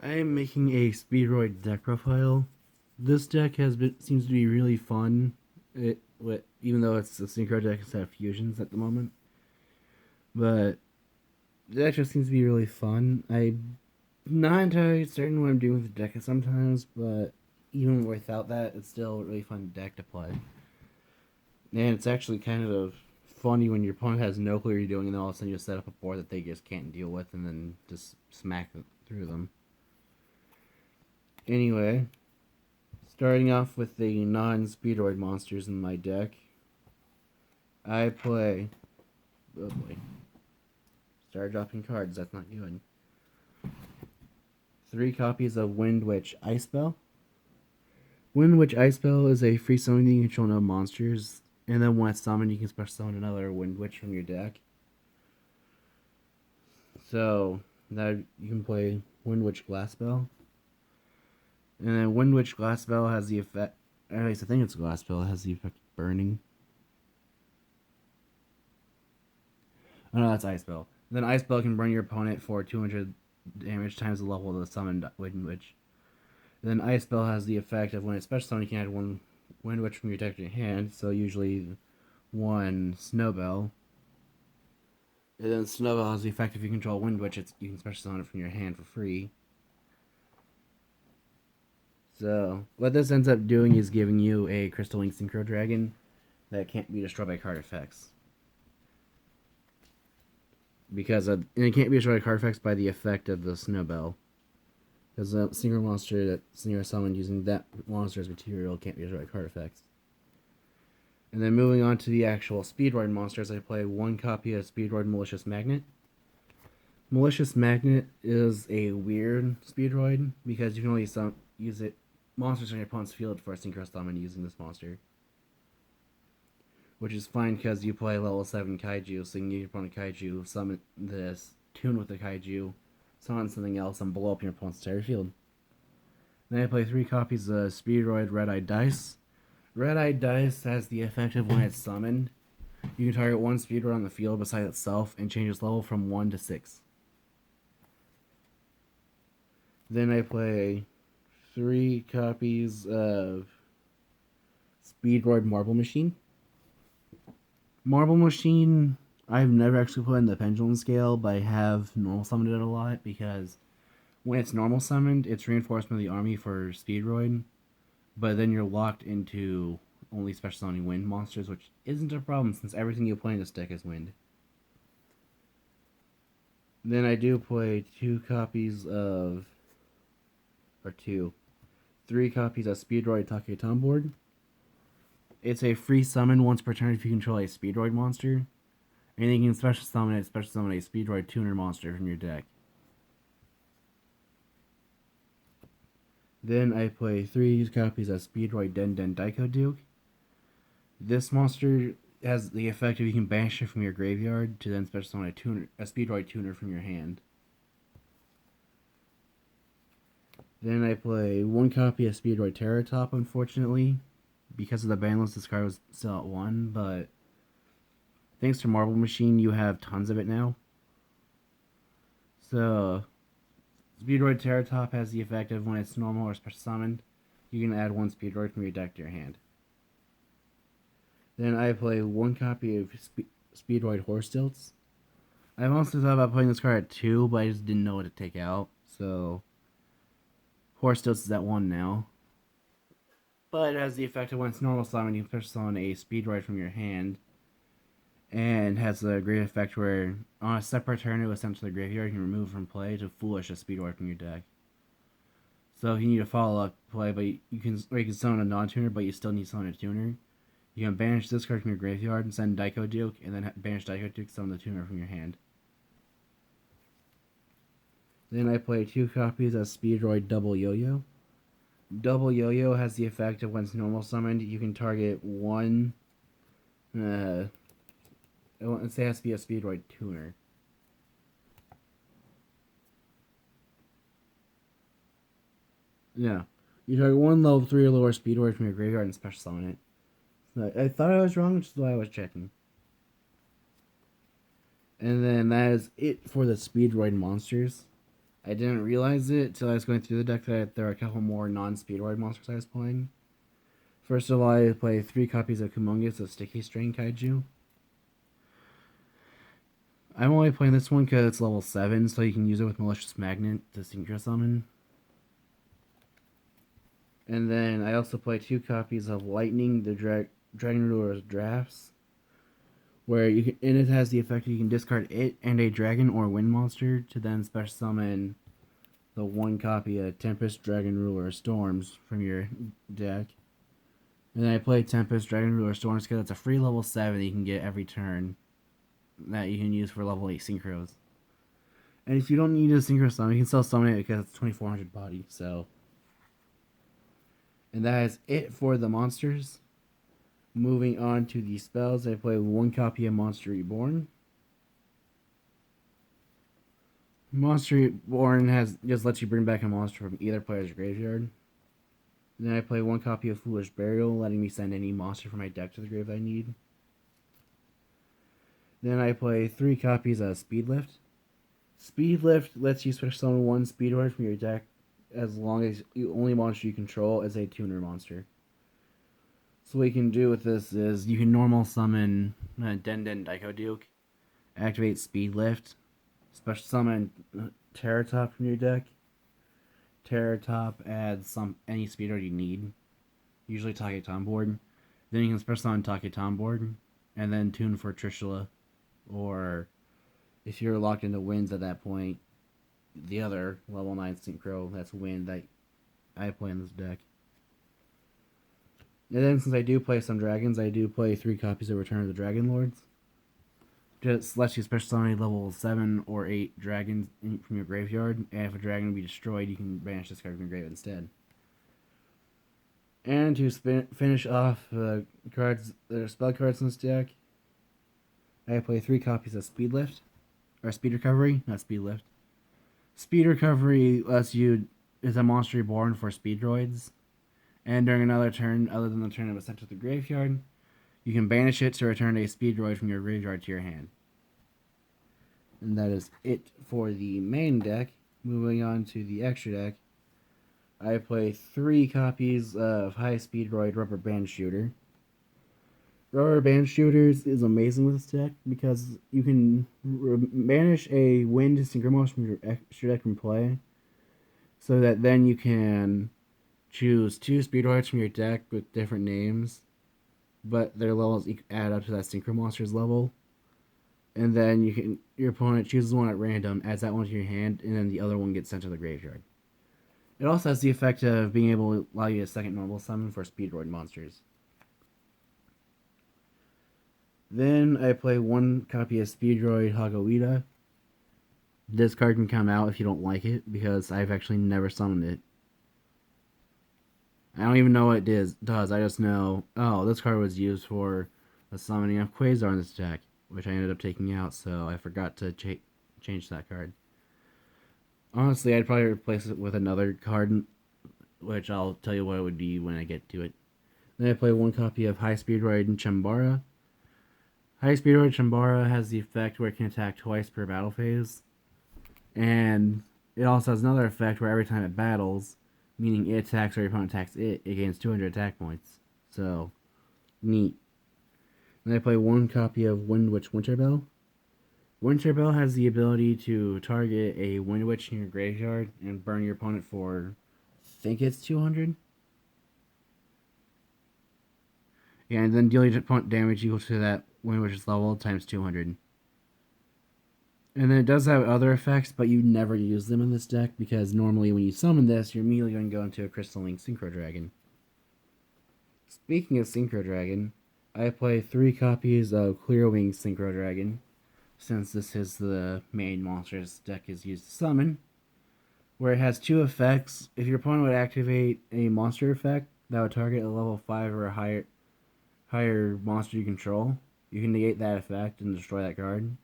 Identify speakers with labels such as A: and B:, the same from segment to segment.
A: I am making a Speedroid deck profile. This deck seems to be really fun. Even though it's a synchro deck instead of fusions at the moment, but the deck just seems to be really fun. I'm not entirely certain what I'm doing with the deck sometimes, but even without that, it's still a really fun deck to play. And it's actually kind of funny when your opponent has no clue what you're doing, and then all of a sudden you set up a board that they just can't deal with, and then just smack through them. Anyway, starting off with the non-Speedroid monsters in my deck, I play... Oh boy. Start dropping cards, that's not good. 3 copies of Wind Witch Ice Bell. Wind Witch Ice Bell is a free summon that you can control no monsters, and then when it's summoned, you can special summon another Wind Witch from your deck. So, now you can play Wind Witch Glass Bell. And then Wind Witch Glass Bell has the effect... At least I think it's Glass Bell. It has the effect of burning. Oh no, that's Ice Bell. Then Ice Bell can burn your opponent for 200 damage times the level of the summoned Wind Witch. And then Ice Bell has the effect of when it's special summoned, you can add 1 Wind Witch from your deck to your hand. So usually 1 Snowbell. And then Snowbell has the effect if you control Wind Witch, you can special summon it from your hand for free. So, what this ends up doing is giving you a Crystal Link Synchro Dragon that can't be destroyed by card effects. Because and it can't be destroyed by card effects by the effect of the Snowbell. Because a synchro monster that synchro summoned using that monster as material can't be destroyed by card effects. And then moving on to the actual Speedroid monsters, I play 1 copy of Speedroid Malicious Magnet. Malicious Magnet is a weird Speedroid because you can only use it monsters on your opponent's field for a synchro summon using this monster. Which is fine because you play level 7 Kaiju, so you can get your opponent Kaiju, summon this, tune with the Kaiju, summon something else, and blow up your opponent's entire field. Then I play 3 copies of Speedroid Red-Eyed Dice. Red-Eyed Dice has the effect of when it's summoned, you can target 1 Speedroid on the field beside itself and change its level from 1 to 6. Then I play 3 copies of Speedroid Marble Machine. Marble Machine, I've never actually put in the Pendulum Scale, but I have normal summoned it a lot because when it's normal summoned, it's reinforcement of the army for Speedroid, but then you're locked into only special summoning wind monsters, which isn't a problem since everything you play in this deck is wind. Then I do play 3 copies of Speedroid Taketon board. It's a free summon once per turn if you control a Speedroid monster. And you can special summon a Speedroid tuner monster from your deck. Then I play 3 copies of Speedroid Den Den Daiko Duke. This monster has the effect of you can banish it from your graveyard to then special summon a Speedroid tuner from your hand. Then I play 1 copy of Speedroid Terratop, unfortunately. Because of the ban list, this card was still at 1, but thanks to Marble Machine, you have tons of it now. So, Speedroid Terratop has the effect of when it's normal or special summoned, you can add 1 Speedroid from your deck to your hand. Then I play 1 copy of Speedroid Horse Stilts. I've also thought about playing this card at 2, but I just didn't know what to take out, so Horse Stilts is at 1 now. But it has the effect of when it's normal summon, you can special summon a Speedroid from your hand. And has a great effect where on a separate turn it was sent to the graveyard, you can remove from play to Foolish a Speedroid from your deck. So if you need a follow-up play, but you can summon a non-tuner, but you still need to summon a tuner, you can banish this card from your graveyard and send Daiko Duke, and then banish Daiko Duke, summon the tuner from your hand. Then I play 2 copies of Speedroid Double Yo-Yo. Double Yo-Yo has the effect of when it's normal summoned, you can target 1, let's say it has to be a Speedroid tuner. Yeah. You target 1 level 3 or lower Speedroid from your graveyard and special summon it. I thought I was wrong, which is why I was checking. And then that is it for the Speedroid monsters. I didn't realize it till I was going through the deck that there are a couple more non-Speedroid monsters I was playing. First of all, I play 3 copies of Kumongus of Sticky Strain Kaiju. I'm only playing this one because it's level 7, so you can use it with Malicious Magnet to Synchro Summon. And then I also play 2 copies of Lightning, the Dragon Ruler's Drafts, where you can, and it has the effect you can discard it and a dragon or wind monster to then special summon the 1 copy of Tempest, Dragon Ruler, Storms from your deck. And then I play Tempest, Dragon Ruler, Storms because it's a free level 7 that you can get every turn that you can use for level 8 synchros. And if you don't need a synchro summon, you can still summon it because it's 2400 body, so. And that is it for the monsters. Moving on to the spells, I play 1 copy of Monster Reborn. Monster Reborn just lets you bring back a monster from either player's graveyard. And then I play 1 copy of Foolish Burial, letting me send any monster from my deck to the grave I need. Then I play 3 copies of Speedlift. Speedlift lets you special summon 1 Speedroid from your deck as long as the only monster you control is a tuner monster. So what you can do with this is you can normal summon Den Daiko Duke, activate Speedlift, special summon Terratop from your deck. Terratop adds any Speedroid you need, usually Take Tomboard. Then you can special summon Take Tomboard, and then tune for Trishula, or if you're locked into Winds at that point, the other level 9 Synchro, that's Wind that I play in this deck. And then since I do play some dragons, I do play 3 copies of Return of the Dragon Lords. Just lets you special summon level 7 or 8 dragons from your graveyard, and if a dragon will be destroyed, you can banish this card from your grave instead. And to finish off cards, there are spell cards in this deck. I play 3 copies of Speedlift, or Speed Recovery, not Speedlift. Speed Recovery is a monster reborn for Speedroids, and during another turn, other than the turn it was sent to the graveyard, you can banish it to return a Speedroid from your graveyard to your hand. And that is it for the main deck. Moving on to the extra deck, I play 3 copies of High Speedroid Rubber Band Shooter. Rubber Band Shooters is amazing with this deck because you can banish a Wind Synchro from your extra deck from play, so that then you can choose 2 Speedroids from your deck with different names, but their levels add up to that Synchro Monster's level. And then your opponent chooses one at random, adds that one to your hand, and then the other one gets sent to the graveyard. It also has the effect of being able to allow you a second normal summon for Speedroid monsters. Then I play 1 copy of Speedroid Hagawita. This card can come out if you don't like it, because I've actually never summoned it. I don't even know what it does. I just know, oh, this card was used for the summoning of Quasar in this deck, which I ended up taking out, so I forgot to change that card. Honestly, I'd probably replace it with another card, which I'll tell you what it would be when I get to it. Then I play 1 copy of High Speedroid Chambara. High Speedroid Chambara has the effect where it can attack twice per battle phase, and it also has another effect where every time it battles, meaning it attacks or your opponent attacks it gains 200 attack points. So, neat. Then I play 1 copy of Wind Witch Winterbell. Winterbell has the ability to target a Wind Witch in your graveyard and burn your opponent for, I think it's 200? Yeah, and then deal your opponent damage equal to that Wind Witch's level times 200. And then it does have other effects, but you never use them in this deck because normally when you summon this, you're immediately going to go into a Crystal Link Synchro Dragon. Speaking of Synchro Dragon, I play 3 copies of Clear Wing Synchro Dragon, since this is the main monster this deck is used to summon, where it has 2 effects. If your opponent would activate a monster effect that would target a level 5 or a higher monster you control, you can negate that effect and destroy that card.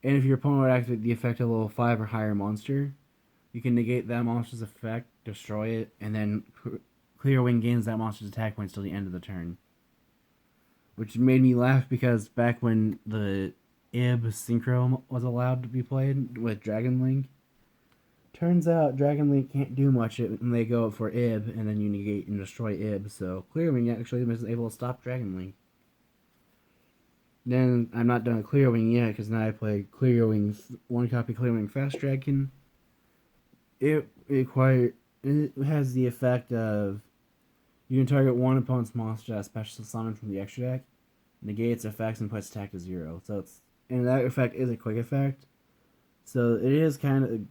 A: And if your opponent would activate the effect of a level 5 or higher monster, you can negate that monster's effect, destroy it, and then Clear Wing gains that monster's attack points till the end of the turn. Which made me laugh because back when the Ib Synchro was allowed to be played with Dragon Link, Turns out Dragon Link can't do much when they go for Ib, and then you negate and destroy Ib, so Clear Wing actually is able to stop Dragon Link. Then I'm not done with Clear Wing yet, because now I play Clear Wing, one copy Clear Wing Fast Dragon. It has the effect of you can target one opponent's monster that special summon from the extra deck, negate its effects, and puts attack to 0. So and that effect is a quick effect. So it is kind of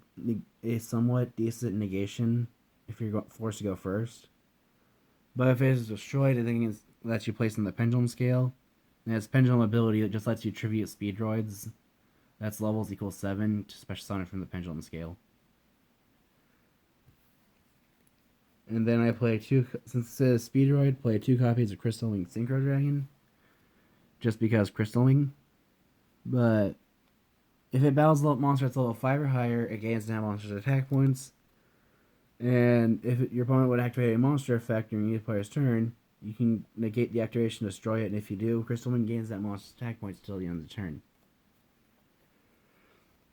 A: a somewhat decent negation if you're forced to go first. But if it is destroyed, I think it lets you place in the pendulum scale. And its pendulum ability that just lets you tribute Speedroids. That's levels equals 7 to special summon from the pendulum scale. And then I play since it says Speedroid, play 2 copies of Crystal Wing Synchro Dragon. Just because Crystal Wing. But if it battles a monster that's level 5 or higher, it gains that monster's attack points. And if your opponent would activate a monster effect during either player's turn, you can negate the activation, destroy it, and if you do, Crystal Wing gains that monster's attack points until the end of the turn.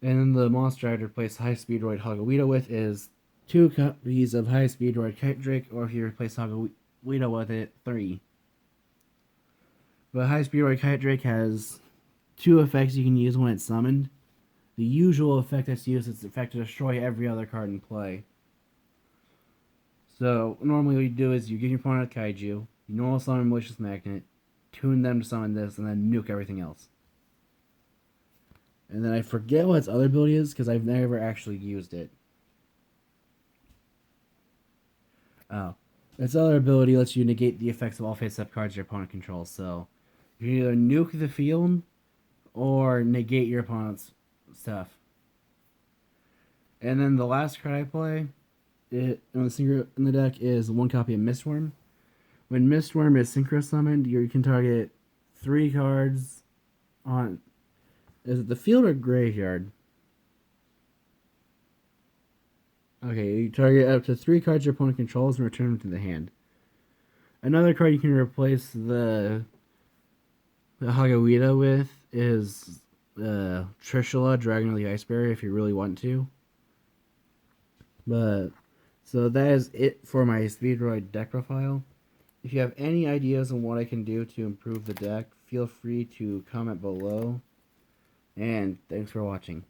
A: And then the monster I'd replace High Speedroid Hagawita with is 2 copies of High Speedroid Kite Drake, or if you replace Hagawita with it, 3. But High Speedroid Kite Drake has 2 effects you can use when it's summoned. The usual effect that's used is the effect to destroy every other card in play. So, normally what you do is you give your opponent a Kaiju, you normal summon Malicious Magnet, tune them to summon this, and then nuke everything else. And then I forget what its other ability is, because I've never actually used it. Oh. Its other ability lets you negate the effects of all face-up cards your opponent controls, so you can either nuke the field, or negate your opponent's stuff. And then the last card I play in the deck is 1 copy of Mistworm. When Mistworm is synchro summoned, you can target 3 cards on. Is it the field or graveyard? Okay, you target up to 3 cards your opponent controls and return them to the hand. Another card you can replace the Hagawita with is Trishula, Dragon of the Ice Barrier, if you really want to. But so that is it for my Speedroid deck profile. If you have any ideas on what I can do to improve the deck, feel free to comment below. And thanks for watching.